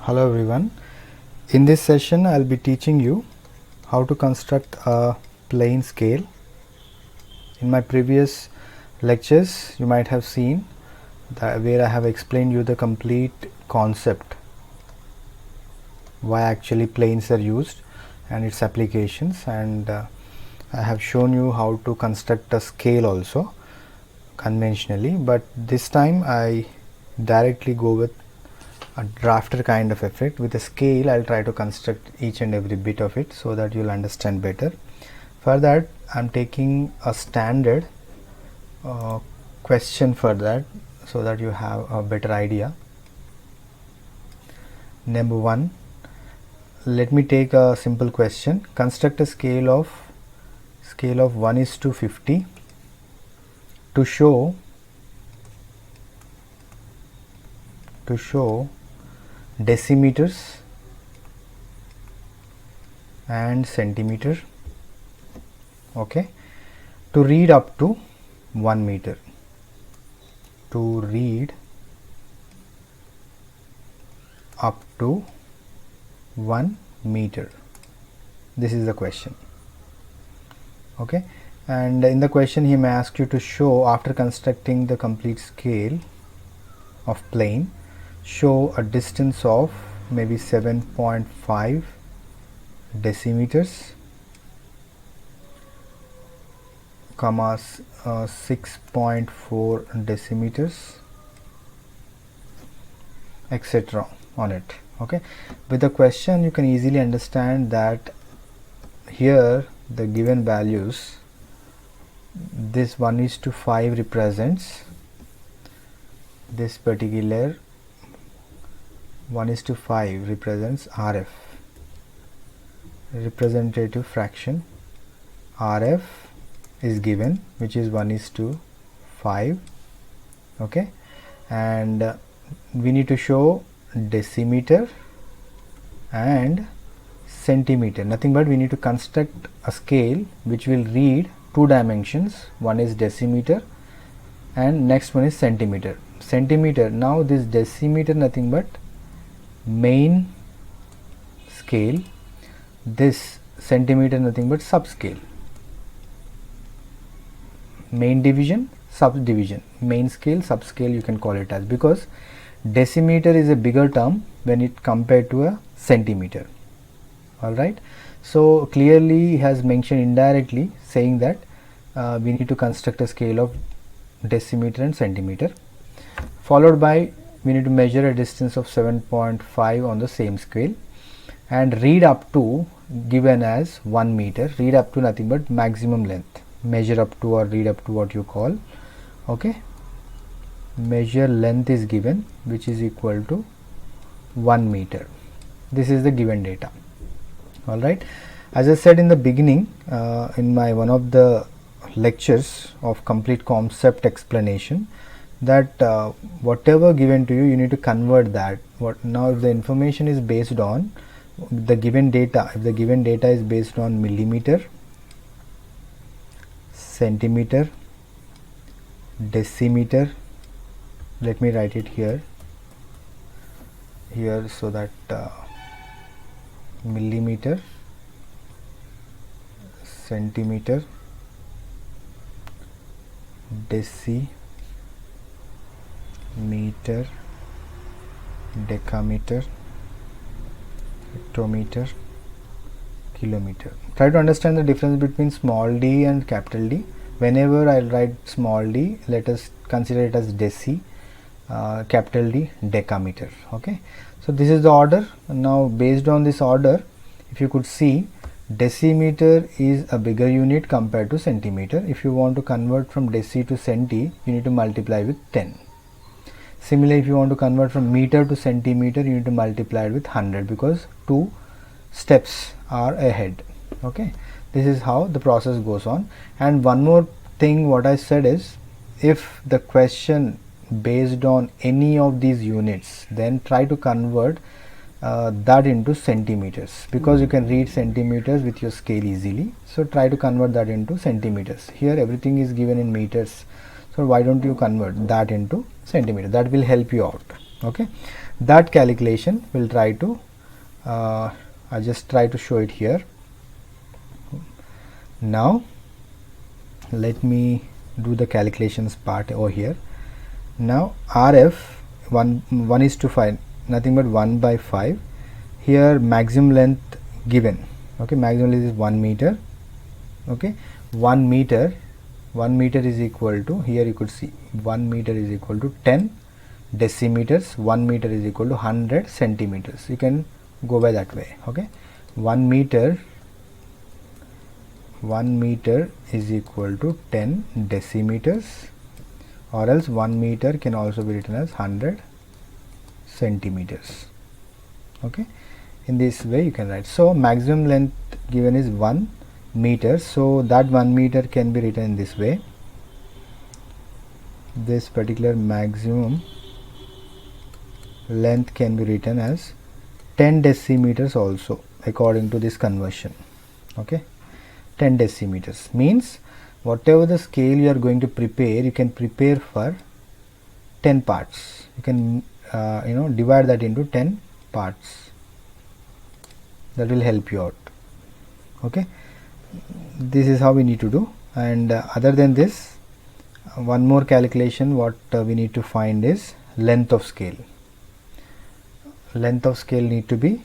Hello everyone. In this session I'll be teaching you how to construct a plane scale. In my previous lectures you might have seen that where I have explained you the complete concept, why actually planes are used and its applications, and I have shown you how to construct a scale also conventionally, but this time I directly go with a drafter kind of effect. With a scale I'll try to construct each and every bit of it so that you'll understand better. For that I'm taking a standard question for that so that you have a better idea. Number 1, let me take a simple question. Construct a scale of 1:50 to show decimeters and centimeter, okay, to read up to 1 meter. To read up to 1 meter. This is the question, okay. And in the question he may ask you to show, after constructing the complete scale of plane, show a distance of maybe 7.5 decimeters, comma 6.4 decimeters, etc. on it, okay. With the question you can easily understand that here the given values, this 1:5 represents this particular 1:5 represents RF, representative fraction. RF is given, which is 1:5, okay, and we need to show decimeter and centimeter. Nothing but we need to construct a scale which will read two dimensions. One is decimeter and next one is centimeter. Now this decimeter nothing but main scale, this centimeter nothing but subscale. Main division, subdivision, main scale, subscale you can call it as, because decimeter is a bigger term when it compared to a centimeter. Alright, so clearly he has mentioned indirectly saying that we need to construct a scale of decimeter and centimeter, followed by we need to measure a distance of 7.5 on the same scale, and read up to given as 1 meter. Read up to nothing but maximum length, measure up to or read up to, what you call, okay. Measure length is given, which is equal to 1 meter. This is the given data. Alright, as I said in the beginning, in my one of the lectures of complete concept explanation, that whatever given to you, you need to convert that. Now if the information is based on the given data, if the given data is based on millimeter, centimeter, decimeter, let me write it here so that millimeter, centimeter, decimeter, decameter, hectometer, kilometer. Try to understand the difference between small d and capital D. Whenever I write small d, let us consider it as deci, capital D decameter, okay. So this is the order. Now based on this order, if you could see, decimeter is a bigger unit compared to centimeter. If you want to convert from deci to centi, you need to multiply with 10. Similarly, if you want to convert from meter to centimeter, you need to multiply it with 100, because 2 steps are ahead, okay. This is how the process goes on. And one more thing, what I said is, if the question based on any of these units, then try to convert that into centimeters, because you can read centimeters with your scale easily. So try to convert that into centimeters. Here everything is given in meters, so why don't you convert that into centimeter? That will help you out. Okay, that calculation will try to I'll just try to show it here. Now let me do the calculations part over here. Now RF 1 is to 5, nothing but 1 by 5. Here maximum length given, okay, maximum length is 1 meter. Okay, 1 meter is equal to, here you could see 1 meter is equal to 10 decimeters, 1 meter is equal to 100 centimeters. You can go by that way. Okay, 1 meter is equal to 10 decimeters, or else 1 meter can also be written as 100 centimeters. Okay, in this way you can write. So maximum length given is 1 meter, so that 1 meter can be written in this way. This particular maximum length can be written as 10 decimeters also, according to this conversion. Okay, 10 decimeters means whatever the scale you are going to prepare, you can prepare for 10 parts. You can divide that into 10 parts. That will help you out. Okay, this is how we need to do. And other than this, one more calculation what we need to find is length of scale. Length of scale need to be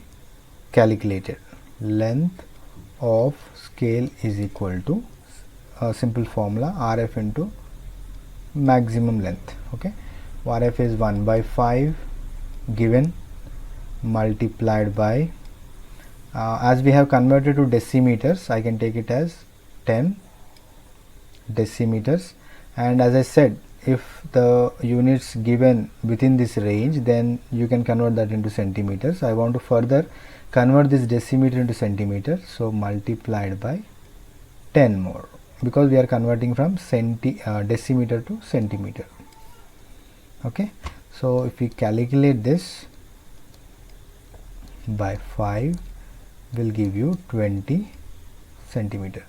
calculated. Length of scale is equal to a simple formula, RF into maximum length. Okay, RF is 1 by 5 given, multiplied by as we have converted to decimeters, I can take it as 10 decimeters. And as I said, if the units given within this range, then you can convert that into centimeters. I want to further convert this decimeter into centimeter, so multiplied by 10 more, because we are converting from decimeter to centimeter. Okay, so if we calculate this by 5, will give you 20 centimeter.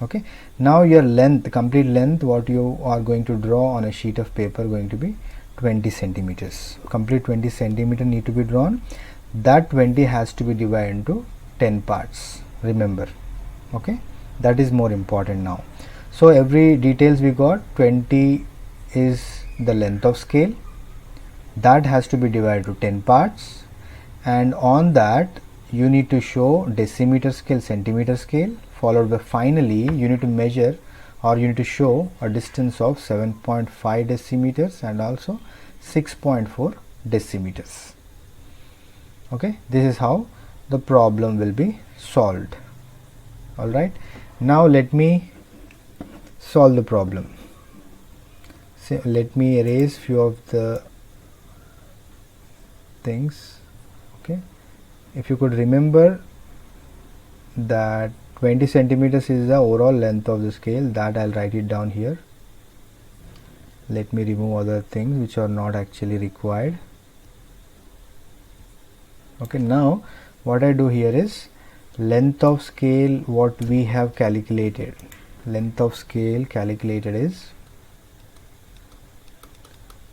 Okay, now your length, complete length what you are going to draw on a sheet of paper, going to be 20 centimeters. Complete 20 centimeter need to be drawn. That 20 has to be divided into 10 parts, remember. Okay, that is more important now. So every details we got, 20 is the length of scale, that has to be divided to 10 parts, and on that you need to show decimeter scale, centimeter scale, followed by finally you need to measure or you need to show a distance of 7.5 decimeters and also 6.4 decimeters. Okay, this is how the problem will be solved. Alright, now let me solve the problem. So let me erase few of the things. Okay, if you could remember that 20 centimeters is the overall length of the scale, that I'll write it down here. Let me remove other things which are not actually required. Okay, now what I do here is length of scale, what we have calculated, length of scale calculated is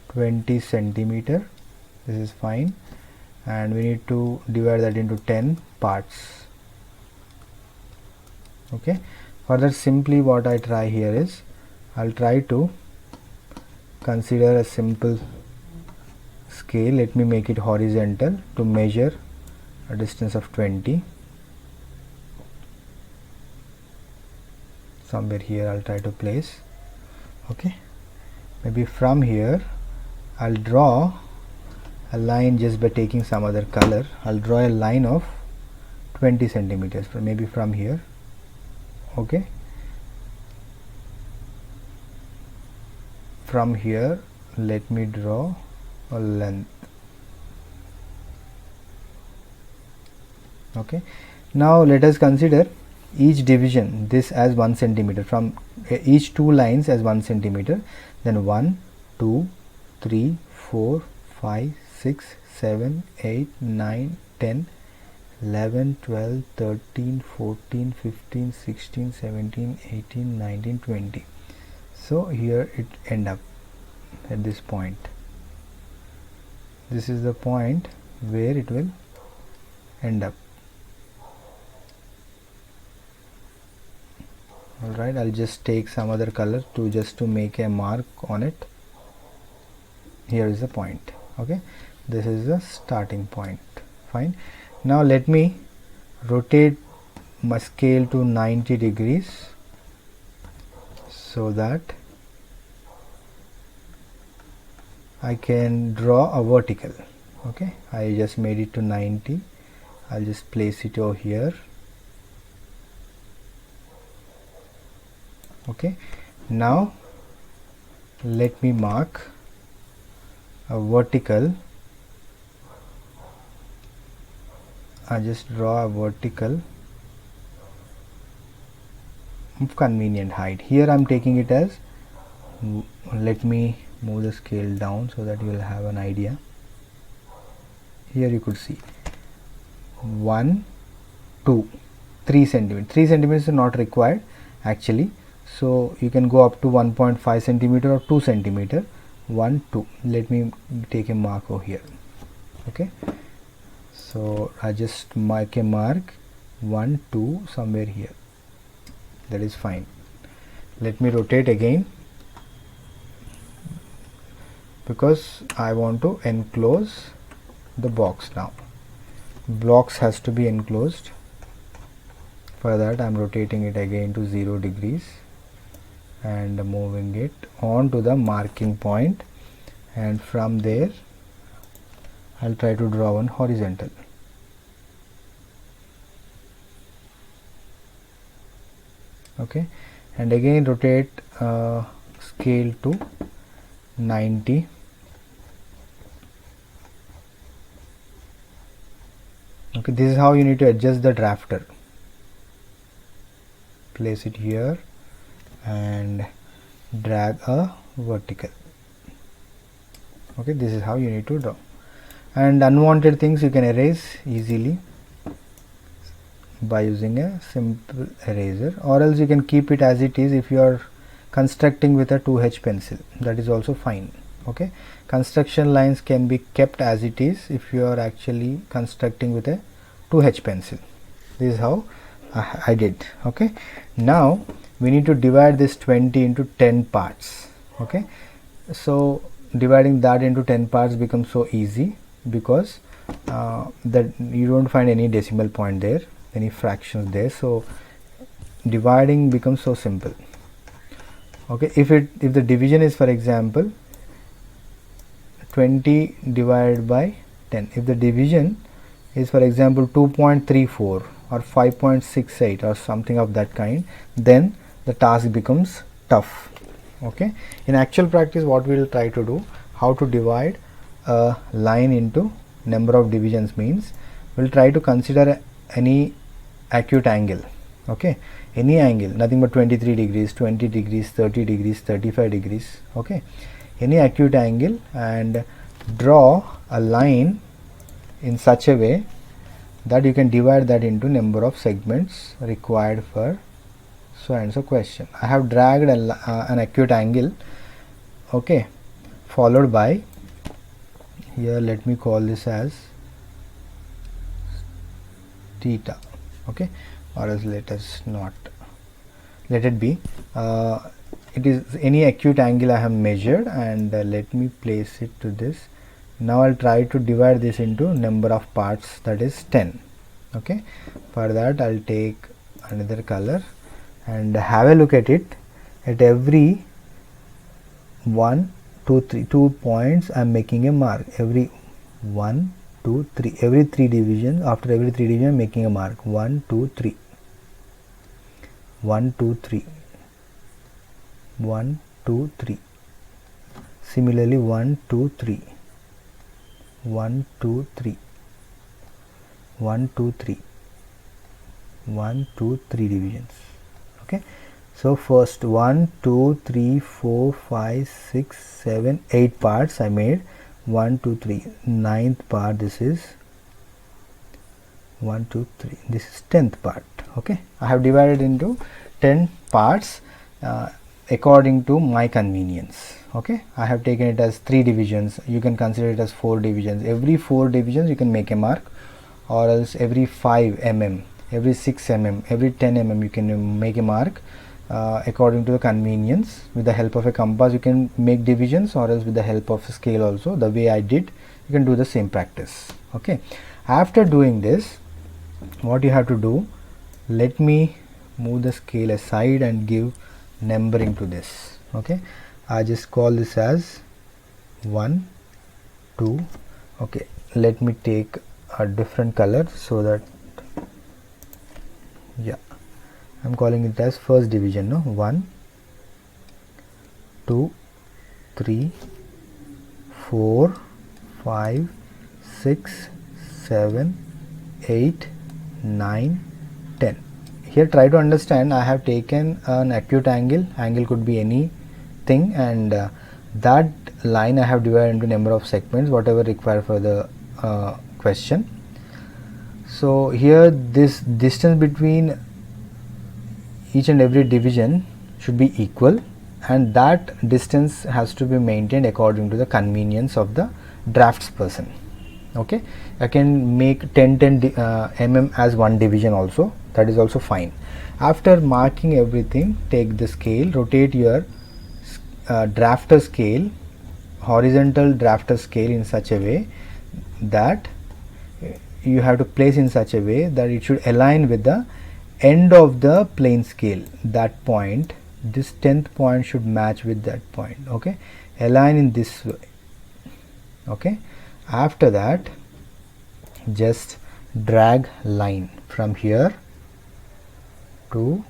20 centimeter. This is fine, and we need to divide that into 10 parts. Okay, further simply what I try here is I'll try to consider a simple scale. Let me make it horizontal to measure a distance of 20. Somewhere here I'll try to place. Okay, maybe from here I'll draw a line just by taking some other color. I'll draw a line of 20 centimeters, maybe from here. Okay, from here let me draw a length. Okay, now let us consider each division this as 1 centimeter, from each two lines as 1 centimeter, then 1 2 3 4 5 6 7 8 9 10 11 12 13 14 15 16 17 18 19 20. So here it end up at this point. this is the point where it will end up. Alright, I'll just take some other color to make a mark on it. Here is the point. Okay, this is the starting point. Fine. Now let me rotate my scale to 90 degrees so that I can draw a vertical. Okay, I just made it to 90. I'll just place it over here. Okay, now let me mark a vertical. I just draw a vertical of convenient height. Here I'm taking it as, let me move the scale down so that you will have an idea. Here you could see 1, 2, 3 centimeters. 3 centimeters is not required actually, so you can go up to 1.5 centimeter or 2 centimeter. 1, 2. Let me take a mark over here. Okay, so I just make a mark 1, 2 somewhere here. That is fine. Let me rotate again because I want to enclose the box now. Box has to be enclosed. For that I am rotating it again to 0 degrees and moving it on to the marking point, and from there I'll try to draw one horizontal. Okay, and again rotate scale to 90. Okay, this is how you need to adjust the drafter. Place it here and drag a vertical. Okay, this is how you need to draw. And unwanted things you can erase easily by using a simple eraser, or else you can keep it as it is if you are constructing with a 2H pencil. That is also fine. Okay, construction lines can be kept as it is if you are actually constructing with a 2H pencil. This is how I did. Okay, now we need to divide this 20 into 10 parts. Okay, so dividing that into 10 parts becomes so easy because that you don't find any decimal point there, any fractions there, so dividing becomes so simple. Okay, if the division is, for example, 20 divided by 10, if the division is, for example, 2.34 or 5.68 or something of that kind, then the task becomes tough. Okay, in actual practice what we will try to do, how to divide a line into number of divisions means, we will try to consider any acute angle. Okay, any angle, nothing but 23 degrees, 20 degrees, 30 degrees, 35 degrees. Okay, any acute angle, and draw a line in such a way that you can divide that into number of segments required for so and so question. I have dragged an acute angle. Okay, followed by, here let me call this as theta. Okay, or else let us not, let it be, it is any acute angle I have measured, and let me place it to this. Now I'll try to divide this into number of parts, that is 10. Okay, for that I'll take another color and have a look at it. At every 1, 2, 3, 2 points I'm making a mark. Every 1, 2, 3, every 3 divisions, after every 3 divisions I'm making a mark. 1, 2, 3, 1, 2, 3, 1, 2, 3. Similarly 1, 2, 3, 1, 2, 3, 1, 2, 3, 1, 2, 3 divisions. Okay, so first 1, 2, 3, 4, 5, 6, 7, 8 parts I made. 1, 2, 3, 9th part, this is 1, 2, 3, this is 10th part. Okay, I have divided into 10 parts. according to my convenience. Okay, I have taken it as 3 divisions. You can consider it as 4 divisions. Every 4 divisions you can make a mark, or else every 5 mm, every 6 mm, every 10 mm you can make a mark according to the convenience. With the help of a compass you can make divisions, or else with the help of a scale also, the way I did, you can do the same practice. Okay, after doing this, what you have to do, let me move the scale aside and give numbering to this. Okay, I just call this as 1, 2. Okay, let me take a different color so that, yeah, I'm calling it as first division. No, 1, 2, 3, 4, 5, 6, 7, 8, 9, 10. Here try to understand, I have taken an acute angle could be anything, and that line I have divided into number of segments, whatever required for the question. So here this distance between each and every division should be equal, and that distance has to be maintained according to the convenience of the drafts person. Okay, I can make 10 mm as one division also, that is also fine. After marking everything, take the scale, rotate your drafter scale, horizontal drafter scale in such a way that you have to place in such a way that it should align with the end of the plane scale. That point, this 10th point should match with that point. Okay, align in this way. Okay, after that just drag line from here to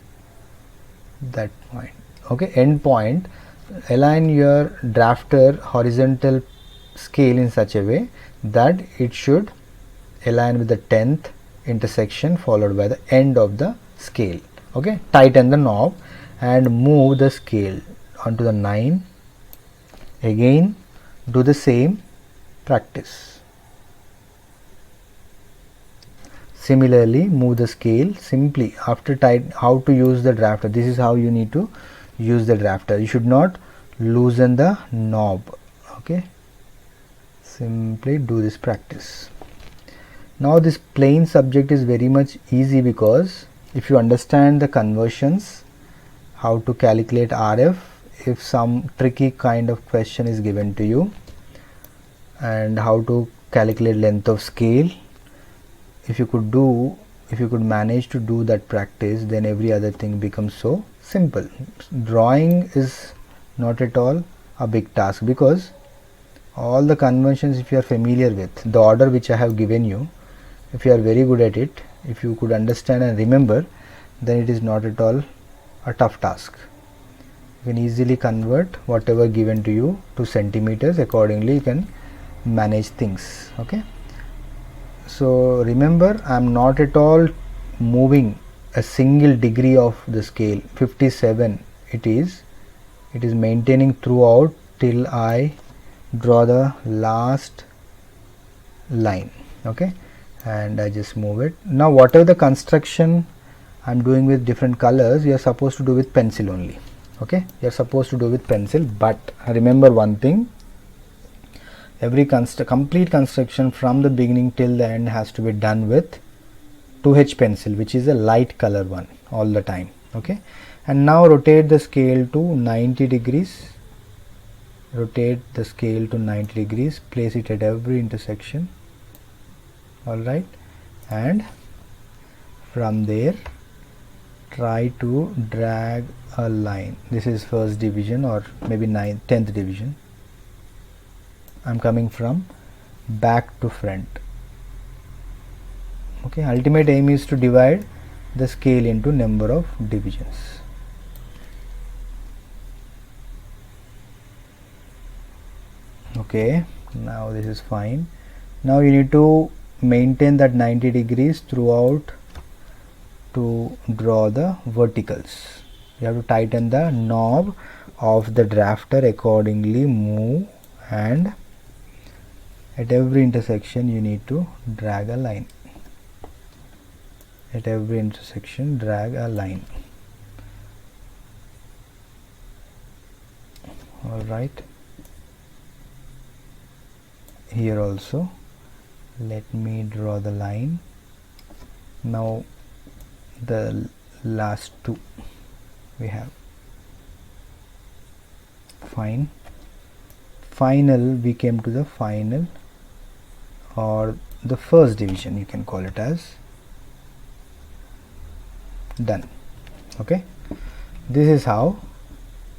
that point. Okay, end point, align your drafter horizontal scale in such a way that it should align with the 10th intersection followed by the end of the scale. Okay, tighten the knob and move the scale onto the 9. Again do the same practice. Similarly, move the scale simply after how to use the drafter. This is how you need to use the drafter. You should not loosen the knob. Okay, simply do this practice. Now this plane subject is very much easy, because if you understand the conversions, how to calculate RF, if some tricky kind of question is given to you, and how to calculate length of scale, if you could manage to do that practice, then every other thing becomes so simple. Drawing is not at all a big task, because all the conventions, if you are familiar with the order which I have given you, if you are very good at it, if you could understand and remember, then it is not at all a tough task. You can easily convert whatever given to you to centimeters. Accordingly you can manage things. Okay, so remember, I am not at all moving a single degree of the scale. 57 it is maintaining throughout till I draw the last line. Okay, and I just move it. Now whatever the construction I am doing with different colors, you are supposed to do with pencil only. Okay, you are supposed to do with pencil, but remember one thing, every complete construction from the beginning till the end has to be done with 2H pencil, which is a light color one, all the time. Okay, and now rotate the scale to 90 degrees. Rotate the scale to 90 degrees, place it at every intersection. All right, and from there try to drag a line. This is first division, or maybe 10th division. I am coming from back to front. Okay, ultimate aim is to divide the scale into number of divisions. Okay, now this is fine. Now you need to maintain that 90 degrees throughout to draw the verticals. You have to tighten the knob of the drafter accordingly, move, and at every intersection you need to drag a line. At every intersection drag a line. All right, here also let me draw the line. Now the last two we have fine, final, we came to the final or the first division, you can call it as. Done. Okay, this is how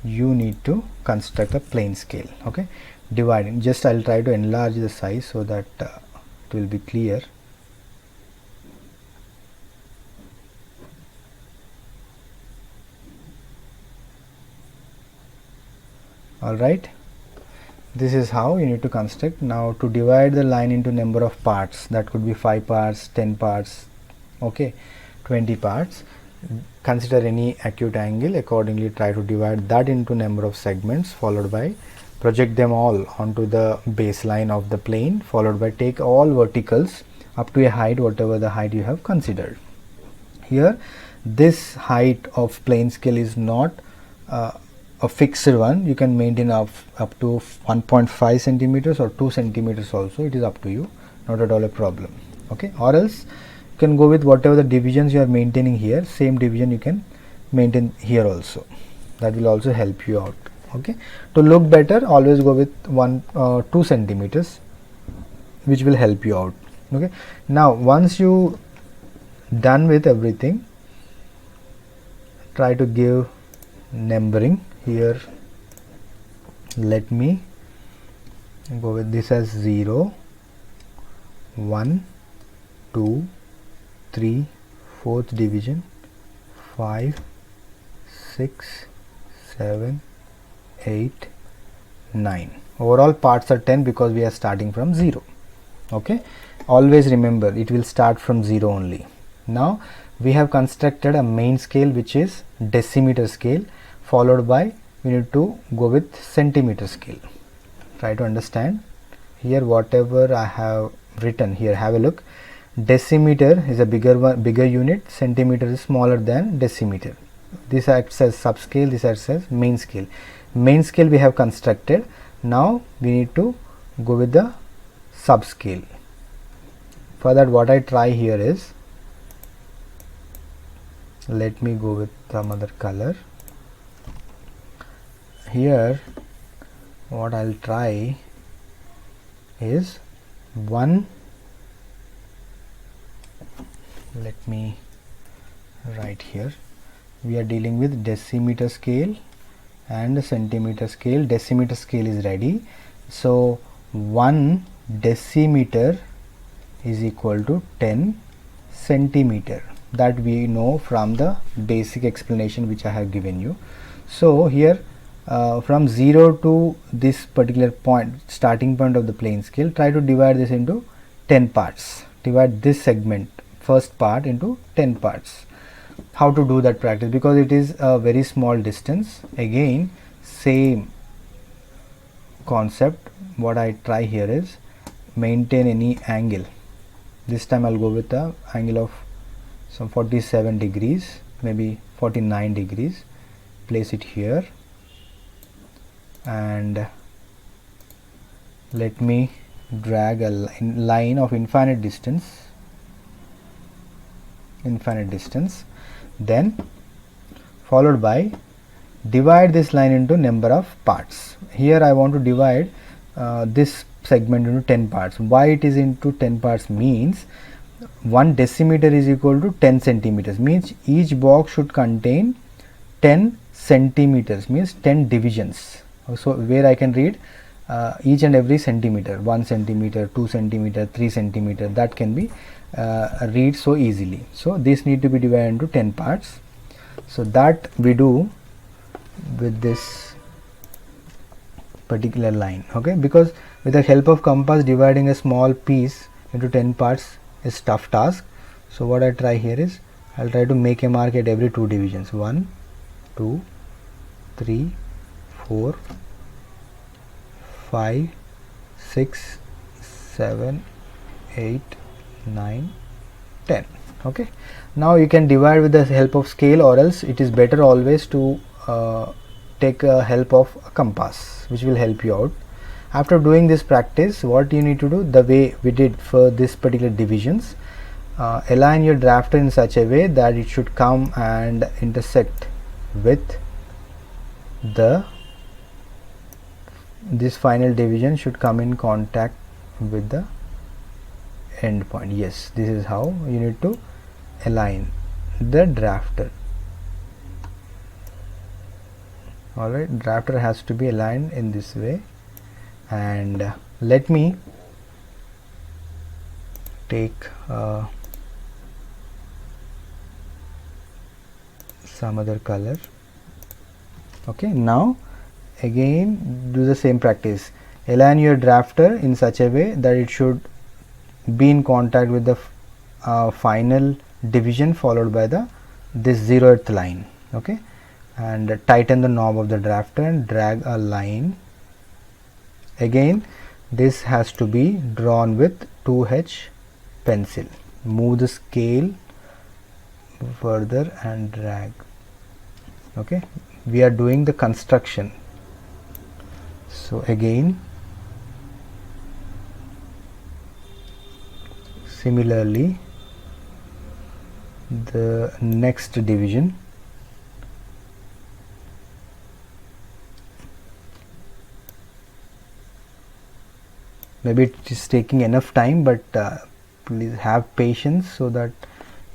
you need to construct a plane scale. Okay, dividing, just I'll try to enlarge the size so that it will be clear. Alright, this is how you need to construct. Now to divide the line into number of parts, that could be 5 parts, 10 parts, okay, 20 parts. Consider any acute angle, accordingly try to divide that into number of segments, followed by project them all onto the baseline of the plane, followed by take all verticals up to a height, whatever the height you have considered. Here this height of plane scale is not a fixed one, you can maintain up to 1.5 centimeters or 2 centimeters also, it is up to you, not at all a problem. Okay, or else you can go with whatever the divisions you are maintaining here, same division you can maintain here also, that will also help you out. Okay, to look better always go with 2 centimeters, which will help you out. Okay, now once you done with everything, try to give numbering. Here let me go with this as 0, 1, 2, 3, 4th division, 5, 6, 7, 8, 9. Overall parts are 10 because we are starting from 0. Okay, always remember it will start from 0 only. Now we have constructed a main scale which is decimeter scale, followed by we need to go with centimeter scale. Try to understand here whatever I have written here, have a look. Decimeter is a bigger unit, centimeter is smaller than decimeter. This acts as subscale, this acts as main scale. Main scale we have constructed, now we need to go with the subscale. For that what I try here is, let me go with some other color. Here what I'll try is let me write here, we are dealing with decimeter scale and centimeter scale. Decimeter scale is ready, so 1 decimeter is equal to 10 centimeter, that we know from the basic explanation which I have given you. So here from 0 to this particular point, starting point of the plane scale, try to divide this into 10 parts. Divide this segment, first part, into 10 parts. How to do that practice? Because it is a very small distance. Again, same concept. What I try here is maintain any angle. This time I'll go with the angle of some 47 degrees, maybe 49 degrees. Place it here and let me drag a line of infinite distance, then followed by divide this line into number of parts. Here I want to divide this segment into 10 parts. Why it is into 10 parts means 1 decimeter is equal to 10 centimeters, means each box should contain 10 centimeters, means 10 divisions. So where I can read each and every centimeter, 1 centimeter, 2 centimeter, 3 centimeter, that can be read so easily. So this need to be divided into 10 parts. So that we do with this particular line. Okay, because with the help of compass, dividing a small piece into 10 parts is tough task. So what I try here is, I'll try to make a mark at every 2 divisions, 1, 2, 3, 4, 5, 6, 7, 8, 9, 10. Okay, now you can divide with the help of scale, or else it is better always to take help of a compass, which will help you out. After doing this practice, what you need to do, the way we did for this particular divisions, align your drafter in such a way that it should come and intersect with this final division should come in contact with the end point. Yes, this is how you need to align the drafter. Alright, drafter has to be aligned in this way. And let me take some other color. Okay, now again do the same practice. Align your drafter in such a way that it should be in contact with the final division followed by this 0th line. Okay, and tighten the knob of the drafter and drag a line. Again, this has to be drawn with 2H pencil. Move the scale further and drag. Okay, we are doing the construction. So again, similarly, the next division. Maybe it is taking enough time, but please have patience so that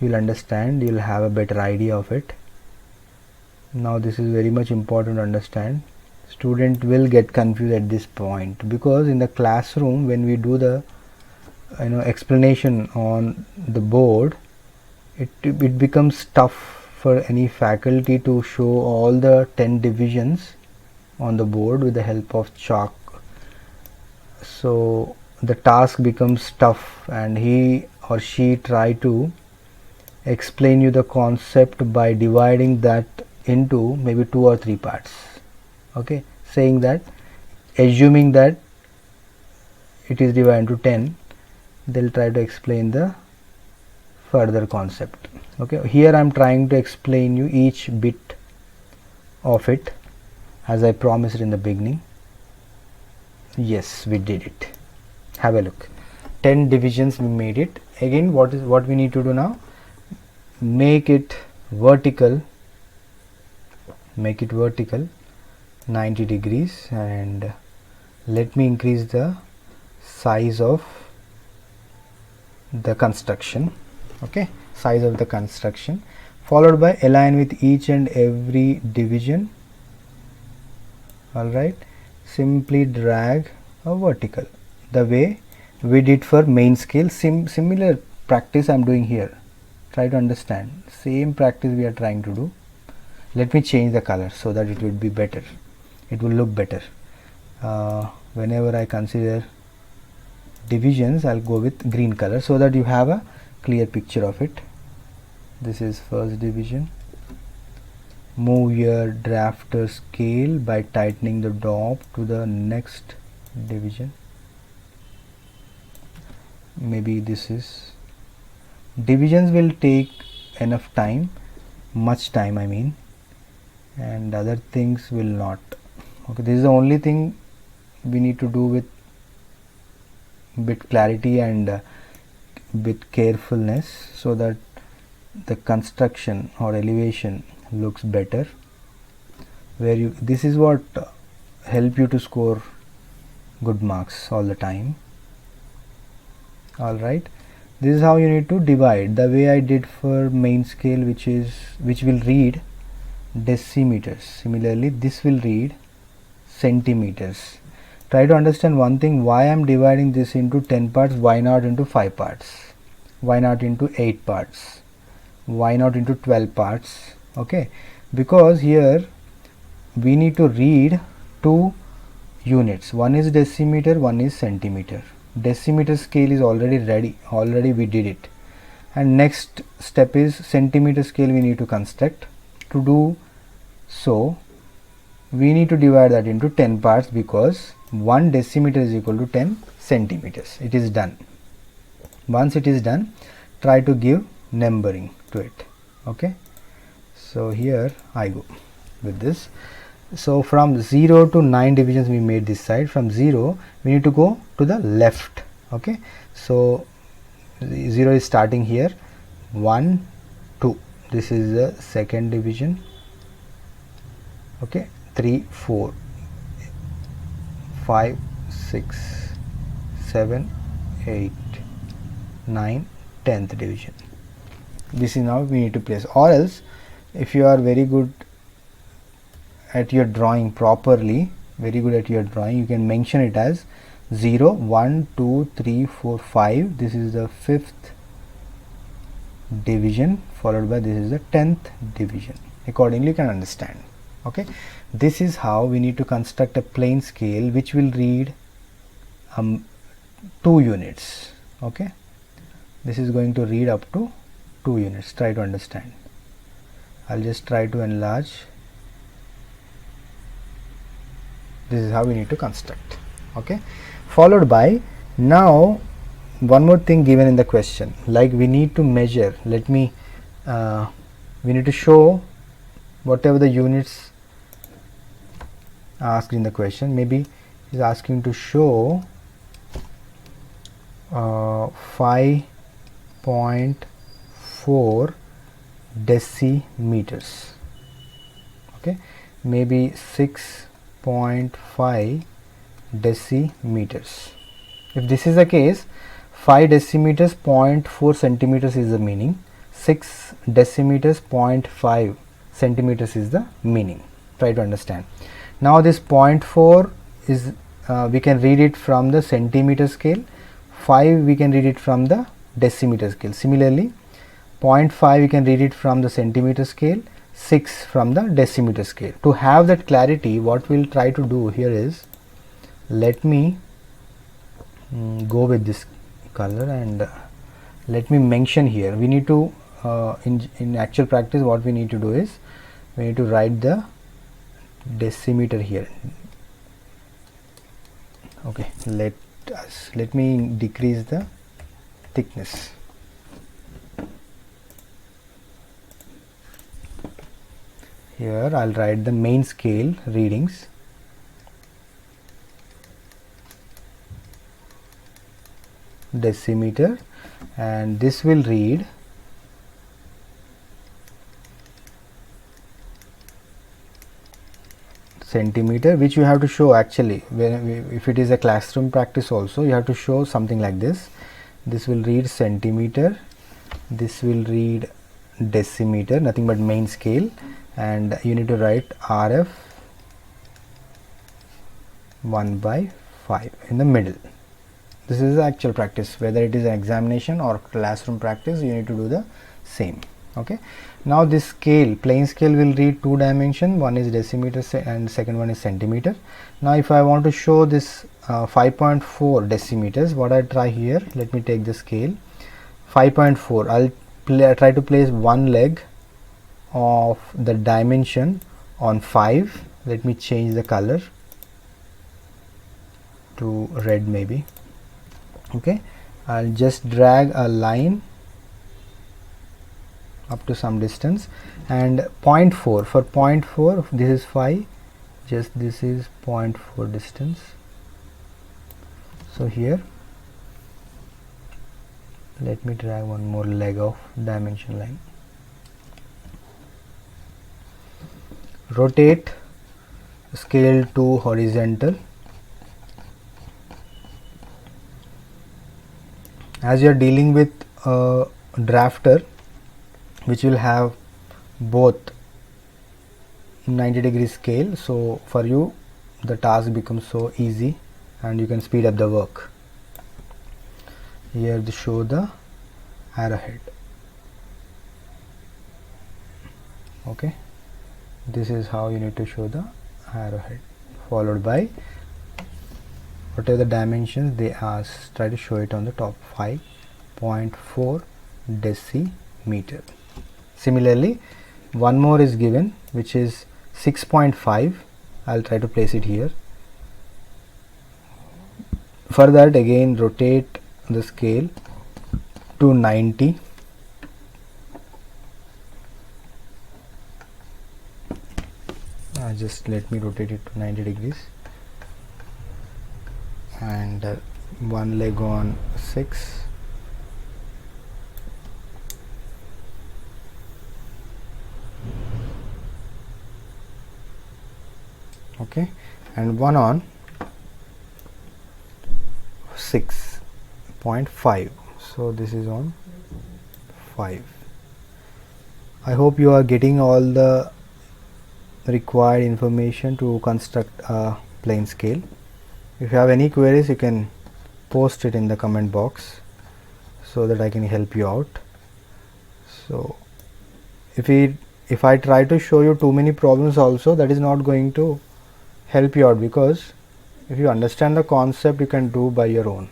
you will understand, you will have a better idea of it. Now this is very much important to understand. Student will get confused at this point, because in the classroom when we do the explanation on the board, it becomes tough for any faculty to show all the 10 divisions on the board with the help of chalk. So the task becomes tough, and he or she try to explain you the concept by dividing that into maybe 2 or 3 parts. Okay, saying that, assuming that it is divided into 10, they'll try to explain the further concept. Okay, here I am trying to explain you each bit of it as I promised in the beginning. Yes, we did it. Have a look. 10 divisions we made it. Again, what we need to do now? Make it vertical. Make it vertical 90 degrees, and let me increase the size of the construction. Okay, size of the construction, followed by align with each and every division. Alright, simply drag a vertical the way we did for main scale. Similar practice I am doing here. Try to understand, same practice we are trying to do. Let me change the color so that it will be better, it will look better. Whenever I consider divisions, I'll go with green color so that you have a clear picture of it. This is first division. Move your drafter scale by tightening the knob to the next division. Maybe this is, divisions will take enough time, much time I mean, and other things will not. Okay, this is the only thing we need to do with bit clarity and bit carefulness, so that the construction or elevation looks better, where you, this is what help you to score good marks all the time. Alright, this is how you need to divide, the way I did for main scale, which will read decimeters. Similarly, this will read centimeters. Try to understand one thing, why I am dividing this into 10 parts, why not into 5 parts, why not into 8 parts, why not into 12 parts. Okay, because here we need to read 2 units, one is decimeter, one is centimeter. Decimeter scale is already ready, already we did it, and next step is centimeter scale we need to construct. To do so, we need to divide that into 10 parts, because 1 decimeter is equal to 10 centimeters. It is done. Once it is done, try to give numbering to it. Okay, so here I go with this. So from 0 to 9 divisions we made this side. From 0 we need to go to the left. Okay, so 0 is starting here, 1 2, this is the second division. Okay, 3 4 5 6 7 8 9 10th division. This is now we need to place, or else if you are very good at your drawing properly, very good at your drawing, you can mention it as 0 1 2 3 4 5. This is the 5th division, followed by this is the 10th division. Accordingly you can understand. Okay, this is how we need to construct a plane scale which will read 2 units. Okay, this is going to read up to 2 units. Try to understand. I'll just try to enlarge. This is how we need to construct. Okay, followed by, now one more thing given in the question, like we need to measure, we need to show whatever the units asked in the question. Maybe is asking to show 5.4 decimeters. Okay, maybe 6.5 decimeters. If this is the case, 5 decimeters 0.4 centimeters is the meaning, 6 decimeters 0.5 centimeters is the meaning. Try to understand. Now this 0.4 is we can read it from the centimeter scale, 5 we can read it from the decimeter scale. Similarly 0.5 we can read it from the centimeter scale, 6 from the decimeter scale. To have that clarity, what we'll try to do here is, let me go with this color and let me mention here. We need to in actual practice what we need to do is, we need to write the decimeter here. Okay, let me decrease the thickness. Here I'll write the main scale readings. Decimeter, and this will read centimeter, which you have to show actually if it is a classroom practice also, you have to show something like this. This will read centimeter, this will read decimeter, nothing but main scale, and you need to write RF 1/5 in the middle. This is the actual practice. Whether it is an examination or classroom practice, you need to do the same. Okay, now this scale, plane scale, will read 2 dimension, one is decimeter and second one is centimeter. Now if I want to show this 5.4 decimeters, what I try here, let me take the scale 5.4. I'll try to place one leg of the dimension on 5. Let me change the color to red maybe. Okay, I'll just drag a line up to some distance, and 0.4, for 0.4 this is 5, just this is 0.4 distance. So here let me drag one more leg of dimension line. Rotate scale to horizontal. As you are dealing with a drafter which will have both 90-degree scale, so for you the task becomes so easy and you can speed up the work. Here to show the arrowhead. Okay, this is how you need to show the arrowhead, followed by whatever the dimensions they ask, try to show it on the top. 5.4 decimeter. Similarly, one more is given which is 6.5. I'll try to place it here. For that, again rotate the scale to 90. just let me rotate it to 90 degrees, and one leg on 6, okay, and one on 6.5. so this is on 5. I hope you are getting all the required information to construct a plane scale. If you have any queries, you can post it in the comment box so that I can help you out. So if I try to show you too many problems also, that is not going to help you out, because if you understand the concept, you can do by your own.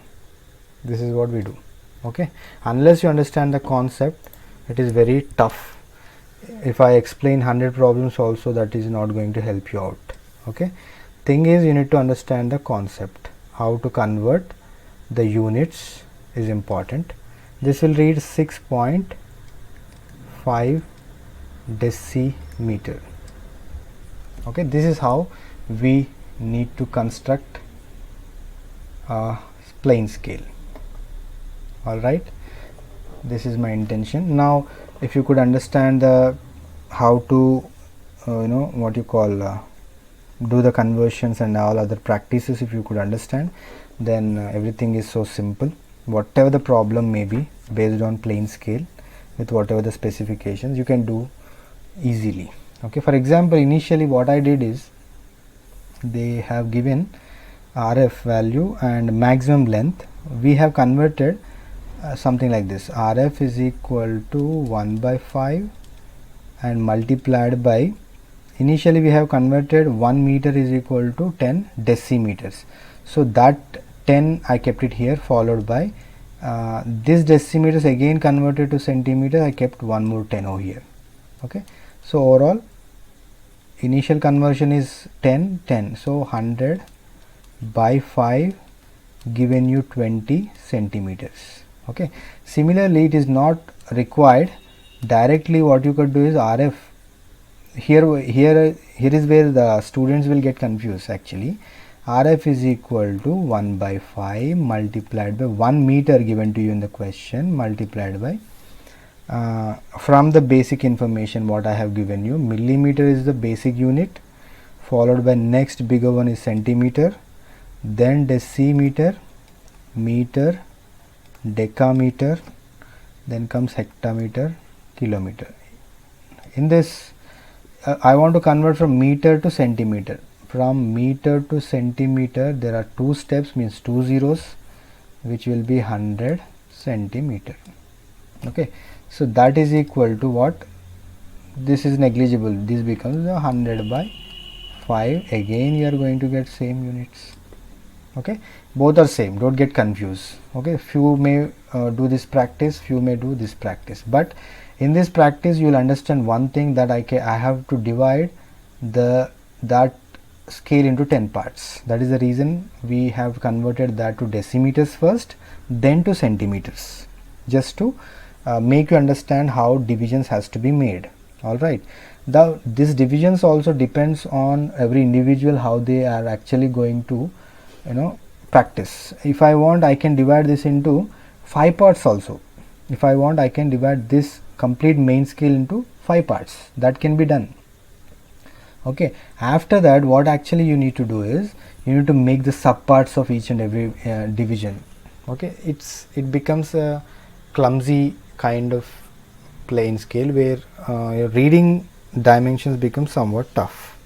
This is what we do. Okay, unless you understand the concept, it is very tough. If I explain 100 problems also, that is not going to help you out. Okay, thing is, you need to understand the concept. How to convert the units is important. This will read 6.5 decimeter. Okay, this is how we need to construct a plane scale. All right, this is my intention. Now if you could understand the how to what you call do the conversions and all other practices, if you could understand, then everything is so simple. Whatever the problem may be, based on plane scale with whatever the specifications, you can do easily. Okay, for example, initially what I did is, they have given RF value and maximum length. We have converted something like this: RF is equal to 1/5 and multiplied by, initially we have converted 1 meter is equal to 10 decimeters. So that 10 I kept it here, followed by this decimeters again converted to centimeter, I kept one more 10 over here. Okay, so overall initial conversion is 10, 10, so 100 by 5 given you 20 centimeters. Okay, similarly it is not required directly. What you could do is RF, here is where the students will get confused actually. RF is equal to 1/5 multiplied by 1 meter given to you in the question, multiplied by from the basic information what I have given you, millimeter is the basic unit, followed by next bigger one is centimeter, then decimeter, meter, decameter, then comes hectometer, kilometer. In this I want to convert from meter to centimeter. From meter to centimeter there are two steps, means 2 zeros, which will be 100 centimeter. Okay, so that is equal to what? This is negligible, this becomes 100 by 5. Again you are going to get same units. Okay, both are same, don't get confused. Okay, few may do this practice, few may do this practice, but in this practice you will understand one thing, that I have to divide that scale into 10 parts. That is the reason we have converted that to decimeters first, then to centimeters, just to make you understand how divisions has to be made. All right, this divisions also depends on every individual, how they are actually going to practice. If I want, I can divide this into 5 parts also. If I want, I can divide this complete main scale into 5 parts. That can be done. Okay, after that what actually you need to do is, you need to make the sub parts of each and every division. Okay, it becomes a clumsy kind of plane scale where reading dimensions become somewhat tough.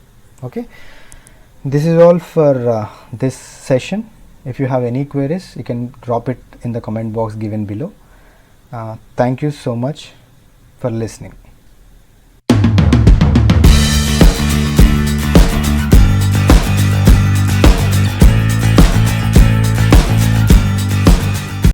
Okay, this is all for this session. If you have any queries, you can drop it in the comment box given below. Thank you so much for listening.